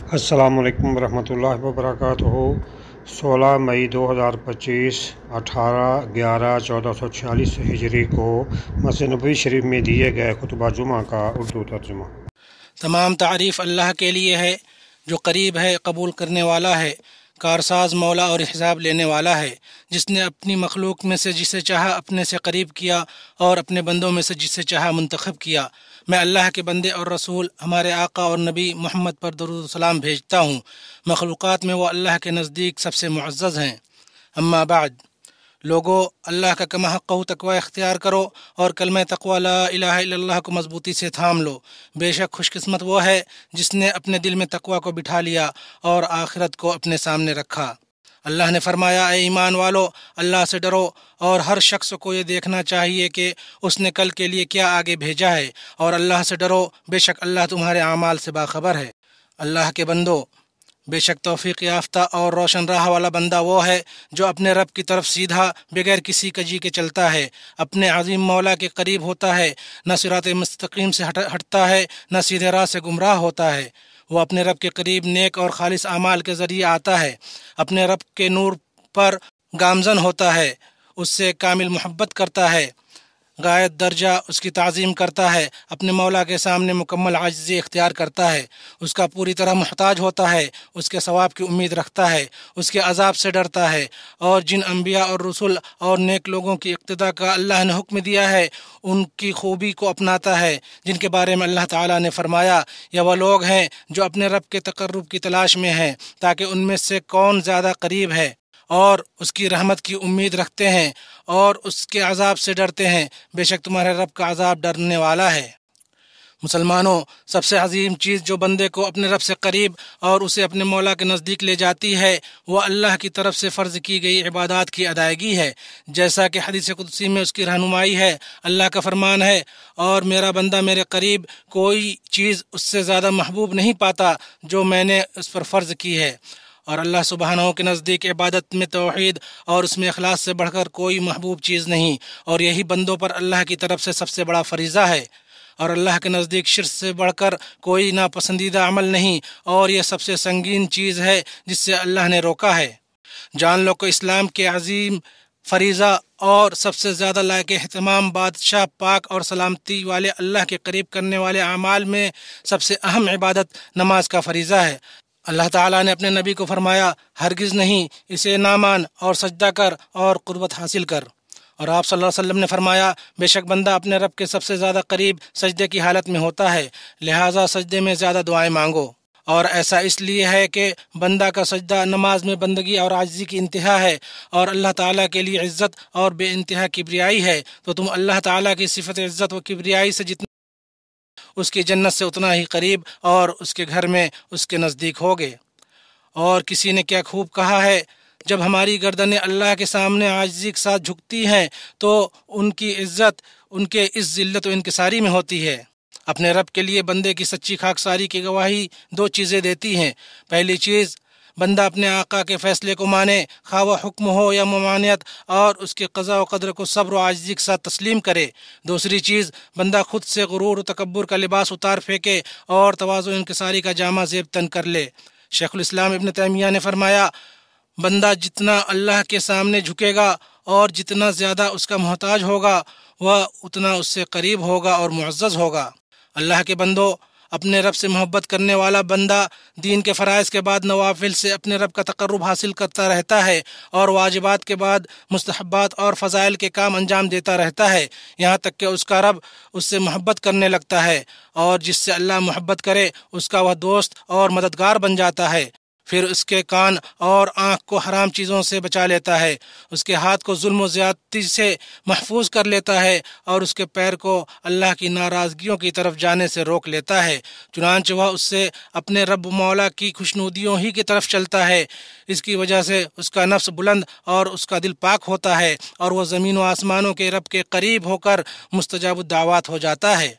السلام علیکم ورحمۃ اللہ وبرکاتہ۔ 16 مئی 2025 18/11/1446 ہجری کو مسجد نبوی شریف میں دیے گئے خطبہ جمعہ کا اردو ترجمہ۔ تمام تعریف اللہ کے لیے ہے جو قریب ہے، قبول کرنے والا ہے، کارساز مولا اور حساب لینے والا ہے، جس نے اپنی مخلوق میں سے جسے چاہا اپنے سے قریب کیا اور اپنے بندوں میں سے جسے چاہا منتخب کیا۔ میں اللہ کے بندے اور رسول ہمارے آقا اور نبی محمد پر درود و سلام بھیجتا ہوں۔ مخلوقات میں وہ اللہ کے نزدیک سب سے معزز ہیں۔ اما بعد، لوگو، اللہ کا کما حق تقوی اختیار کرو اور کلمہ تقوی لا الہ الا اللہ کو مضبوطی سے تھام لو۔ بے شک خوش قسمت وہ ہے جس نے اپنے دل میں تقوی کو بٹھا لیا اور آخرت کو اپنے سامنے رکھا۔ اللہ نے فرمایا، اے ایمان والو، اللہ سے ڈرو اور ہر شخص کو یہ دیکھنا چاہیے کہ اس نے کل کے لیے کیا آگے بھیجا ہے، اور اللہ سے ڈرو، بے شک اللہ تمہارے اعمال سے باخبر ہے۔ اللہ کے بندو، بے شک توفیق یافتہ اور روشن راہ والا بندہ وہ ہے جو اپنے رب کی طرف سیدھا بغیر کسی کجی کے چلتا ہے، اپنے عظیم مولا کے قریب ہوتا ہے، نہ صراط مستقیم سے ہٹتا ہے، نہ سیدھے راہ سے گمراہ ہوتا ہے۔ وہ اپنے رب کے قریب نیک اور خالص اعمال کے ذریعے آتا ہے، اپنے رب کے نور پر گامزن ہوتا ہے، اس سے کامل محبت کرتا ہے، غایت درجہ اس کی تعظیم کرتا ہے، اپنے مولا کے سامنے مکمل عاجزی اختیار کرتا ہے، اس کا پوری طرح محتاج ہوتا ہے، اس کے ثواب کی امید رکھتا ہے، اس کے عذاب سے ڈرتا ہے، اور جن انبیاء اور رسول اور نیک لوگوں کی اقتداء کا اللہ نے حکم دیا ہے ان کی خوبی کو اپناتا ہے، جن کے بارے میں اللہ تعالیٰ نے فرمایا، یہ وہ لوگ ہیں جو اپنے رب کے تقرب کی تلاش میں ہیں تاکہ ان میں سے کون زیادہ قریب ہے اور اس کی رحمت کی امید رکھتے ہیں اور اس کے عذاب سے ڈرتے ہیں۔ بے شک تمہارے رب کا عذاب ڈرنے والا ہے۔ مسلمانوں، سب سے عظیم چیز جو بندے کو اپنے رب سے قریب اور اسے اپنے مولا کے نزدیک لے جاتی ہے وہ اللہ کی طرف سے فرض کی گئی عبادات کی ادائیگی ہے، جیسا کہ حدیث قدسی میں اس کی رہنمائی ہے۔ اللہ کا فرمان ہے، اور میرا بندہ میرے قریب کوئی چیز اس سے زیادہ محبوب نہیں پاتا جو میں نے اس پر فرض کی ہے۔ اور اللہ سبحانہ کے نزدیک عبادت میں توحید اور اس میں اخلاص سے بڑھ کر کوئی محبوب چیز نہیں، اور یہی بندوں پر اللہ کی طرف سے سب سے بڑا فریضہ ہے۔ اور اللہ کے نزدیک شرک سے بڑھ کر کوئی ناپسندیدہ عمل نہیں، اور یہ سب سے سنگین چیز ہے جس سے اللہ نے روکا ہے۔ جان لو کہ اسلام کے عظیم فریضہ اور سب سے زیادہ لائق اہتمام بادشاہ پاک اور سلامتی والے اللہ کے قریب کرنے والے اعمال میں سب سے اہم عبادت نماز کا فریضہ ہے۔ اللہ تعالیٰ نے اپنے نبی کو فرمایا، ہرگز نہیں، اسے نہ مان اور سجدہ کر اور قربت حاصل کر۔ اور آپ صلی اللہ علیہ وسلم نے فرمایا، بے شک بندہ اپنے رب کے سب سے زیادہ قریب سجدے کی حالت میں ہوتا ہے، لہٰذا سجدے میں زیادہ دعائیں مانگو۔ اور ایسا اس لیے ہے کہ بندہ کا سجدہ نماز میں بندگی اور عاجزی کی انتہا ہے، اور اللہ تعالیٰ کے لیے عزت اور بے انتہا کبریائی ہے، تو تم اللہ تعالیٰ کی صفت عزت و کبریائی سے جتنا اس کی جنت سے اتنا ہی قریب اور اس کے گھر میں اس کے نزدیک ہوگے۔ اور کسی نے کیا خوب کہا ہے، جب ہماری گردنیں اللہ کے سامنے عاجزی کے ساتھ جھکتی ہیں تو ان کی عزت ان کے اس ذلت و انکساری میں ہوتی ہے۔ اپنے رب کے لیے بندے کی سچی خاکساری کی گواہی دو چیزیں دیتی ہیں۔ پہلی چیز، بندہ اپنے آقا کے فیصلے کو مانے، خواہ وہ حکم ہو یا ممانعت، اور اس کے قضاء و قدر کو صبر و عاجزی کے ساتھ تسلیم کرے۔ دوسری چیز، بندہ خود سے غرور و تکبر کا لباس اتار پھینکے اور تواضع و انکساری کا جامہ زیب تن کر لے۔ شیخ الاسلام ابن تیمیہ نے فرمایا، بندہ جتنا اللہ کے سامنے جھکے گا اور جتنا زیادہ اس کا محتاج ہوگا وہ اتنا اس سے قریب ہوگا اور معزز ہوگا۔ اللہ کے بندو، اپنے رب سے محبت کرنے والا بندہ دین کے فرائض کے بعد نوافل سے اپنے رب کا تقرب حاصل کرتا رہتا ہے، اور واجبات کے بعد مستحبات اور فضائل کے کام انجام دیتا رہتا ہے، یہاں تک کہ اس کا رب اس سے محبت کرنے لگتا ہے، اور جس سے اللہ محبت کرے اس کا وہ دوست اور مددگار بن جاتا ہے۔ پھر اس کے کان اور آنکھ کو حرام چیزوں سے بچا لیتا ہے، اس کے ہاتھ کو ظلم و زیادتی سے محفوظ کر لیتا ہے، اور اس کے پیر کو اللہ کی ناراضگیوں کی طرف جانے سے روک لیتا ہے، چنانچہ وہ اس سے اپنے رب مولا کی خوشنودیوں ہی کی طرف چلتا ہے۔ اس کی وجہ سے اس کا نفس بلند اور اس کا دل پاک ہوتا ہے، اور وہ زمین و آسمانوں کے رب کے قریب ہو کر مستجاب الدعوات ہو جاتا ہے۔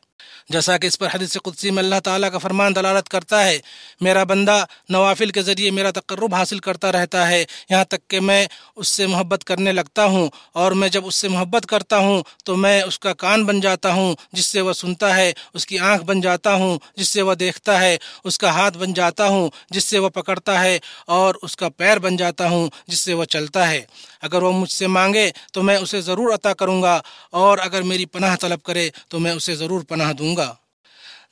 جیسا کہ اس پر حدیث قدسی میں اللہ تعالیٰ کا فرمان دلالت کرتا ہے، میرا بندہ نوافل کے ذریعے میرا تقرب حاصل کرتا رہتا ہے یہاں تک کہ میں اس سے محبت کرنے لگتا ہوں، اور میں جب اس سے محبت کرتا ہوں تو میں اس کا کان بن جاتا ہوں جس سے وہ سنتا ہے، اس کی آنکھ بن جاتا ہوں جس سے وہ دیکھتا ہے، اس کا ہاتھ بن جاتا ہوں جس سے وہ پکڑتا ہے، اور اس کا پیر بن جاتا ہوں جس سے وہ چلتا ہے۔ اگر وہ مجھ سے مانگے تو میں اسے ضرور عطا کروں گا، اور اگر میری پناہ طلب کرے تو میں اسے ضرور پناہ دوں گا۔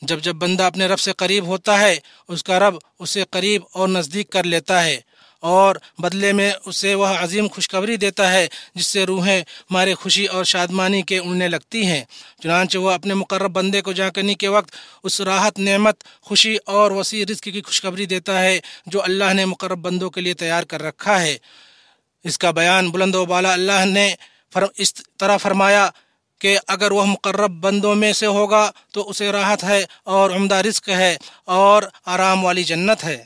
جب جب بندہ اپنے رب سے قریب ہوتا ہے، اس کا رب اسے قریب اور نزدیک کر لیتا ہے، اور بدلے میں اسے وہ عظیم خوشخبری دیتا ہے جس سے روحیں مارے خوشی اور شادمانی کے اڑنے لگتی ہیں۔ چنانچہ وہ اپنے مقرب بندے کو جاگنے کے وقت اس راحت، نعمت، خوشی اور وسیع رزق کی خوشخبری دیتا ہے جو اللہ نے مقرب بندوں کے لیے تیار کر رکھا ہے۔ اس کا بیان بلند و بالا اللہ نے اس طرح فرمایا کہ اگر وہ مقرب بندوں میں سے ہوگا تو اسے راحت ہے اور عمدہ رزق ہے اور آرام والی جنت ہے۔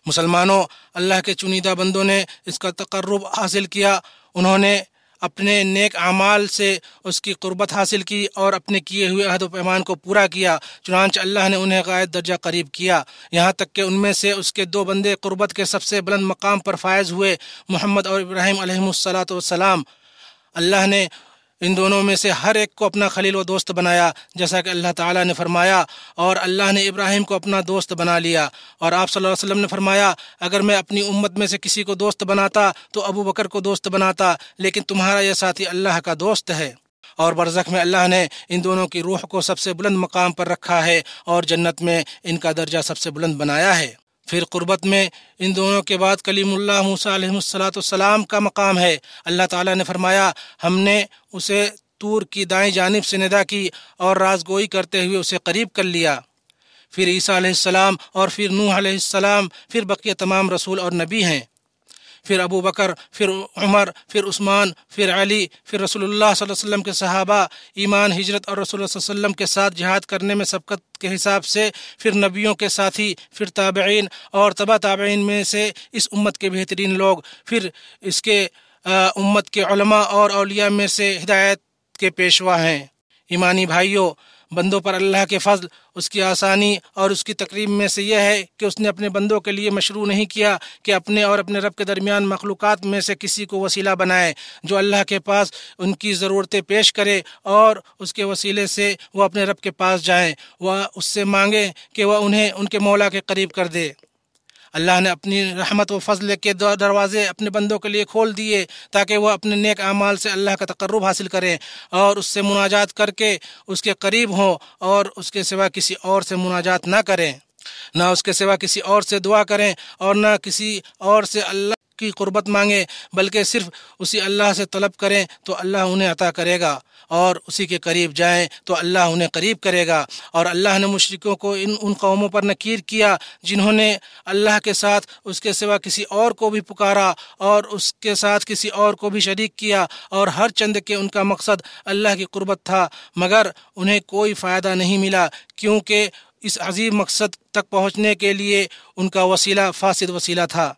مسلمانوں، اللہ کے چنیدہ بندوں نے اس کا تقرب حاصل کیا، انہوں نے اپنے نیک اعمال سے اس کی قربت حاصل کی اور اپنے کیے ہوئے عہد و پیمان کو پورا کیا، چنانچہ اللہ نے انہیں غایت درجہ قریب کیا، یہاں تک کہ ان میں سے اس کے دو بندے قربت کے سب سے بلند مقام پر فائز ہوئے، محمد اور ابراہیم علیہم السلام۔ اللہ نے ان دونوں میں سے ہر ایک کو اپنا خلیل و دوست بنایا، جیسا کہ اللہ تعالیٰ نے فرمایا، اور اللہ نے ابراہیم کو اپنا دوست بنا لیا، اور آپ صلی اللہ علیہ وسلم نے فرمایا، اگر میں اپنی امت میں سے کسی کو دوست بناتا تو ابو بکر کو دوست بناتا، لیکن تمہارا یہ ساتھی اللہ کا دوست ہے۔ اور برزخ میں اللہ نے ان دونوں کی روح کو سب سے بلند مقام پر رکھا ہے اور جنت میں ان کا درجہ سب سے بلند بنایا ہے۔ پھر قربت میں ان دونوں کے بعد کلیم اللہ موسیٰ علیہ السلام کا مقام ہے۔ اللہ تعالیٰ نے فرمایا، ہم نے اسے طور کی دائیں جانب سے ندا کی اور رازگوئی کرتے ہوئے اسے قریب کر لیا۔ پھر عیسیٰ علیہ السلام، اور پھر نوح علیہ السلام، پھر بقیہ تمام رسول اور نبی ہیں، پھر ابو بکر، پھر عمر، پھر عثمان، پھر علی، پھر رسول اللہ صلی اللہ علیہ وسلم کے صحابہ، ایمان، ہجرت اور رسول اللہ صلی اللہ علیہ وسلم کے ساتھ جہاد کرنے میں سبقت کے حساب سے، پھر نبیوں کے ساتھی، پھر تابعین اور تبع تابعین میں سے اس امت کے بہترین لوگ، پھر اس کے امت کے علماء اور اولیاء میں سے ہدایت کے پیشوا ہیں۔ ایمانی بھائیوں، بندوں پر اللہ کے فضل، اس کی آسانی اور اس کی تقریب میں سے یہ ہے کہ اس نے اپنے بندوں کے لیے مشروع نہیں کیا کہ اپنے اور اپنے رب کے درمیان مخلوقات میں سے کسی کو وسیلہ بنائے جو اللہ کے پاس ان کی ضرورتیں پیش کرے، اور اس کے وسیلے سے وہ اپنے رب کے پاس جائیں، وہ اس سے مانگیں کہ وہ انہیں ان کے مولا کے قریب کر دے۔ اللہ نے اپنی رحمت و فضل کے دروازے اپنے بندوں کے لیے کھول دیے تاکہ وہ اپنے نیک اعمال سے اللہ کا تقرب حاصل کریں اور اس سے مناجات کر کے اس کے قریب ہوں، اور اس کے سوا کسی اور سے مناجات نہ کریں، نہ اس کے سوا کسی اور سے دعا کریں، اور نہ کسی اور سے اللہ کی قربت مانگیں، بلکہ صرف اسی اللہ سے طلب کریں تو اللہ انہیں عطا کرے گا، اور اسی کے قریب جائیں تو اللہ انہیں قریب کرے گا۔ اور اللہ نے مشرکوں کو ان قوموں پر نکیر کیا جنہوں نے اللہ کے ساتھ اس کے سوا کسی اور کو بھی پکارا اور اس کے ساتھ کسی اور کو بھی شریک کیا، اور ہر چند کہ ان کا مقصد اللہ کی قربت تھا، مگر انہیں کوئی فائدہ نہیں ملا، کیونکہ اس عظیم مقصد تک پہنچنے کے لیے ان کا وسیلہ فاسد وسیلہ تھا۔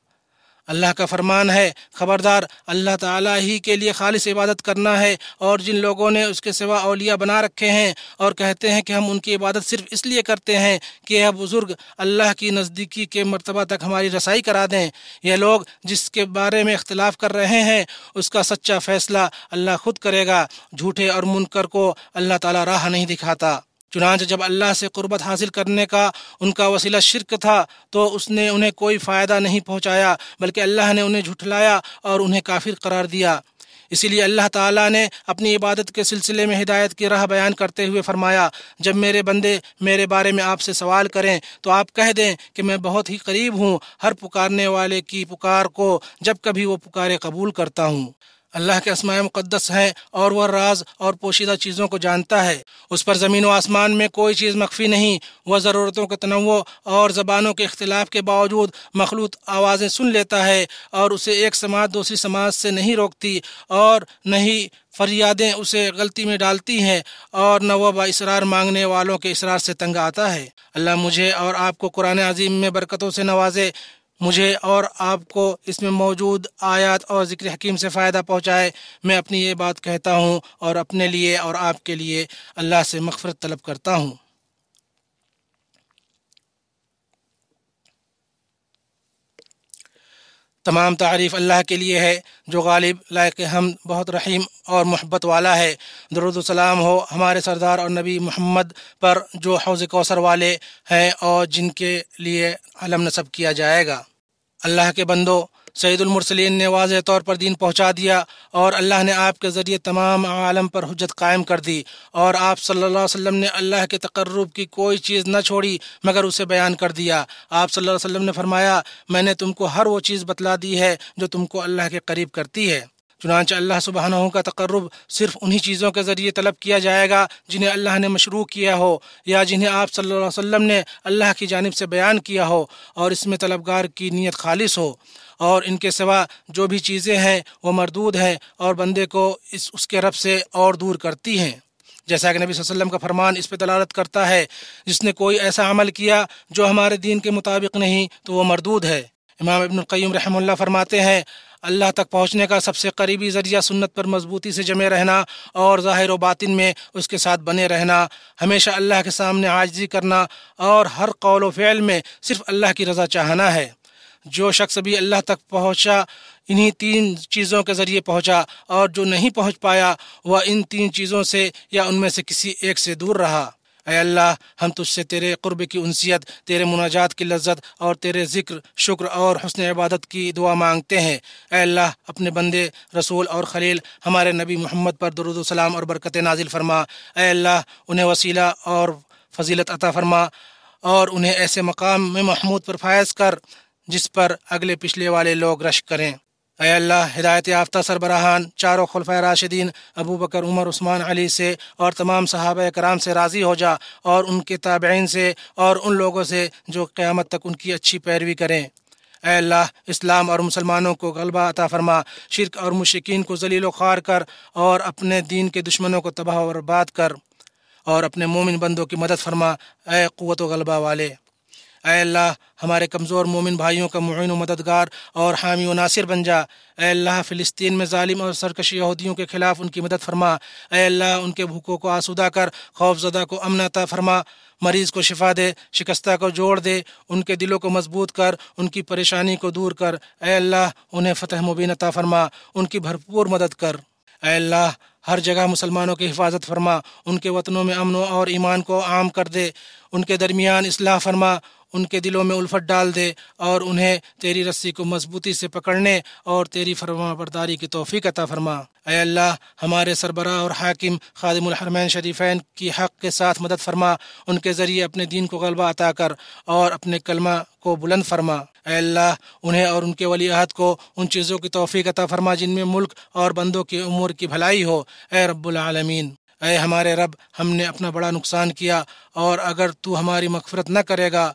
اللہ کا فرمان ہے، خبردار، اللہ تعالیٰ ہی کے لیے خالص عبادت کرنا ہے، اور جن لوگوں نے اس کے سوا اولیاء بنا رکھے ہیں اور کہتے ہیں کہ ہم ان کی عبادت صرف اس لیے کرتے ہیں کہ یہ بزرگ اللہ کی نزدیکی کے مرتبہ تک ہماری رسائی کرا دیں، یہ لوگ جس کے بارے میں اختلاف کر رہے ہیں اس کا سچا فیصلہ اللہ خود کرے گا، جھوٹے اور منکر کو اللہ تعالیٰ راہ نہیں دکھاتا۔ چنانچہ جب اللہ سے قربت حاصل کرنے کا ان کا وسیلہ شرک تھا تو اس نے انہیں کوئی فائدہ نہیں پہنچایا، بلکہ اللہ نے انہیں جھٹلایا اور انہیں کافر قرار دیا۔ اسی لیے اللہ تعالیٰ نے اپنی عبادت کے سلسلے میں ہدایت کی راہ بیان کرتے ہوئے فرمایا، جب میرے بندے میرے بارے میں آپ سے سوال کریں تو آپ کہہ دیں کہ میں بہت ہی قریب ہوں، ہر پکارنے والے کی پکار کو جب کبھی وہ پکارے قبول کرتا ہوں۔ اللہ کے اسماء مقدس ہیں اور وہ راز اور پوشیدہ چیزوں کو جانتا ہے، اس پر زمین و آسمان میں کوئی چیز مخفی نہیں، وہ ضرورتوں کے تنوع اور زبانوں کے اختلاف کے باوجود مخلوط آوازیں سن لیتا ہے، اور اسے ایک سماعت دوسری سماعت سے نہیں روکتی، اور نہ ہی فریادیں اسے غلطی میں ڈالتی ہیں، اور نہ وہ با اصرار مانگنے والوں کے اصرار سے تنگ آتا ہے۔ اللہ مجھے اور آپ کو قرآن عظیم میں برکتوں سے نوازے، مجھے اور آپ کو اس میں موجود آیات اور ذکر حکیم سے فائدہ پہنچائے۔ میں اپنی یہ بات کہتا ہوں اور اپنے لیے اور آپ کے لیے اللہ سے مغفرت طلب کرتا ہوں۔ تمام تعریف اللہ کے لیے ہے جو غالب، لائق حمد، بہت رحیم اور محبت والا ہے۔ درود و سلام ہو ہمارے سردار اور نبی محمد پر جو حوض کوثر والے ہیں اور جن کے لیے علم نصب کیا جائے گا۔ اللہ کے بندو، سید المرسلین نے واضح طور پر دین پہنچا دیا اور اللہ نے آپ کے ذریعے تمام عالم پر حجت قائم کر دی، اور آپ صلی اللہ علیہ وسلم نے اللہ کے تقرب کی کوئی چیز نہ چھوڑی مگر اسے بیان کر دیا۔ آپ صلی اللہ علیہ وسلم نے فرمایا، میں نے تم کو ہر وہ چیز بتلا دی ہے جو تم کو اللہ کے قریب کرتی ہے۔ چنانچہ اللہ سبحانہ کا تقرب صرف انہی چیزوں کے ذریعے طلب کیا جائے گا جنہیں اللہ نے مشروع کیا ہو یا جنہیں آپ صلی اللہ علیہ وسلم نے اللہ کی جانب سے بیان کیا ہو، اور اس میں طلبگار کی نیت خالص ہو، اور ان کے سوا جو بھی چیزیں ہیں وہ مردود ہیں اور بندے کو اس کے رب سے اور دور کرتی ہیں۔ جیسا کہ نبی صلی اللہ علیہ وسلم کا فرمان اس پہ دلالت کرتا ہے، جس نے کوئی ایسا عمل کیا جو ہمارے دین کے مطابق نہیں تو وہ مردود ہے۔ امام ابن القیم رحمہ اللہ فرماتے ہیں، اللہ تک پہنچنے کا سب سے قریبی ذریعہ سنت پر مضبوطی سے جمے رہنا اور ظاہر و باطن میں اس کے ساتھ بنے رہنا، ہمیشہ اللہ کے سامنے عاجزی کرنا، اور ہر قول و فعل میں صرف اللہ کی رضا چاہنا ہے۔ جو شخص بھی اللہ تک پہنچا انہی 3 چیزوں کے ذریعے پہنچا، اور جو نہیں پہنچ پایا وہ ان 3 چیزوں سے یا ان میں سے کسی ایک سے دور رہا۔ اے اللہ، ہم تجھ سے تیرے قرب کی انسیت، تیرے مناجات کی لذت اور تیرے ذکر، شکر اور حسن عبادت کی دعا مانگتے ہیں۔ اے اللہ، اپنے بندے، رسول اور خلیل ہمارے نبی محمد پر درود و سلام اور برکت نازل فرما۔ اے اللہ، انہیں وسیلہ اور فضیلت عطا فرما اور انہیں ایسے مقام میں محمود پر فائز کر جس پر اگلے پچھلے والے لوگ رشک کریں۔ اے اللہ، ہدایت یافتہ سربراہان، چاروں خلفائے راشدین ابو بکر، عمر، عثمان، علی سے اور تمام صحابہ کرام سے راضی ہو جا، اور ان کے تابعین سے اور ان لوگوں سے جو قیامت تک ان کی اچھی پیروی کریں۔ اے اللہ، اسلام اور مسلمانوں کو غلبہ عطا فرما، شرک اور مشرکین کو ذلیل و خوار کر، اور اپنے دین کے دشمنوں کو تباہ و برباد کر، اور اپنے مومن بندوں کی مدد فرما، اے قوت و غلبہ والے۔ اے اللہ، ہمارے کمزور مومن بھائیوں کا معین و مددگار اور حامی و ناصر بن جا۔ اے اللہ، فلسطین میں ظالم اور سرکش یہودیوں کے خلاف ان کی مدد فرما۔ اے اللہ، ان کے بھوکوں کو آسودہ کر، خوف زدہ کو امن عطا فرما، مریض کو شفا دے، شکستہ کو جوڑ دے، ان کے دلوں کو مضبوط کر، ان کی پریشانی کو دور کر۔ اے اللہ، انہیں فتح مبین عطا فرما، ان کی بھرپور مدد کر۔ اے اللہ، ہر جگہ مسلمانوں کی حفاظت فرما، ان کے وطنوں میں امن اور ایمان کو عام کر دے، ان کے درمیان اصلاح فرما، ان کے دلوں میں الفت ڈال دے، اور انہیں تیری رسی کو مضبوطی سے پکڑنے اور تیری فرما برداری کی توفیق عطا فرما۔ اے اللہ، ہمارے سربراہ اور حاکم خادم الحرمین شریفین کی حق کے ساتھ مدد فرما، ان کے ذریعے اپنے دین کو غلبہ عطا کر اور اپنے کلمہ کو بلند فرما۔ اے اللہ، انہیں اور ان کے ولی عہد کو ان چیزوں کی توفیق عطا فرما جن میں ملک اور بندوں کے امور کی بھلائی ہو، اے رب العالمین۔ اے ہمارے رب، ہم نے اپنا بڑا نقصان کیا، اور اگر تو ہماری مغفرت نہ کرے گا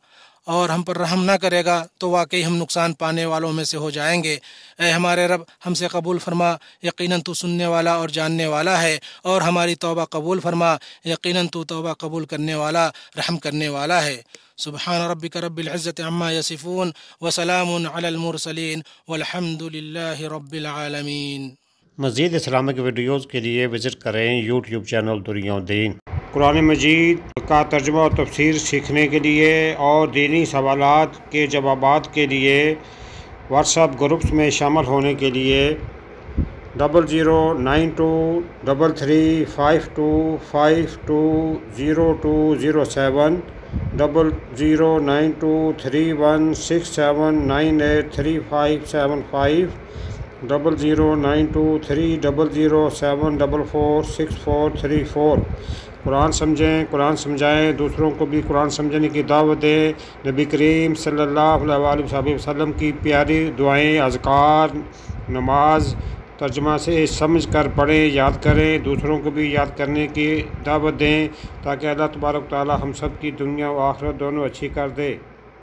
اور ہم پر رحم نہ کرے گا تو واقعی ہم نقصان پانے والوں میں سے ہو جائیں گے۔ اے ہمارے رب، ہم سے قبول فرما، یقیناً تو سننے والا اور جاننے والا ہے، اور ہماری توبہ قبول فرما، یقیناً تو توبہ قبول کرنے والا، رحم کرنے والا ہے۔ سبحان ربک رب العزت عما یصفون، وسلام علی المرسلین، والحمد للہ رب العالمین۔ مزید اسلامک ویڈیوز کے لیے وزٹ کریں یوٹیوب چینل دریاں دین۔ قرآن مجید کا ترجمہ اور تفسیر سیکھنے کے لیے اور دینی سوالات کے جوابات کے لیے واٹس ایپ گروپس میں شامل ہونے کے لیے 00923352520207 00923167983575 00923007446434۔ قرآن سمجھیں، قرآن سمجھائیں، دوسروں کو بھی قرآن سمجھنے کی دعوت دیں۔ نبی کریم صلی اللہ علیہ وسلم کی پیاری دعائیں، اذکار، نماز ترجمہ سے سمجھ کر پڑھیں، یاد کریں، دوسروں کو بھی یاد کرنے کی دعوت دیں، تاکہ اللہ تبارک و تعالی ہم سب کی دنیا و آخرت دونوں اچھی کر دے۔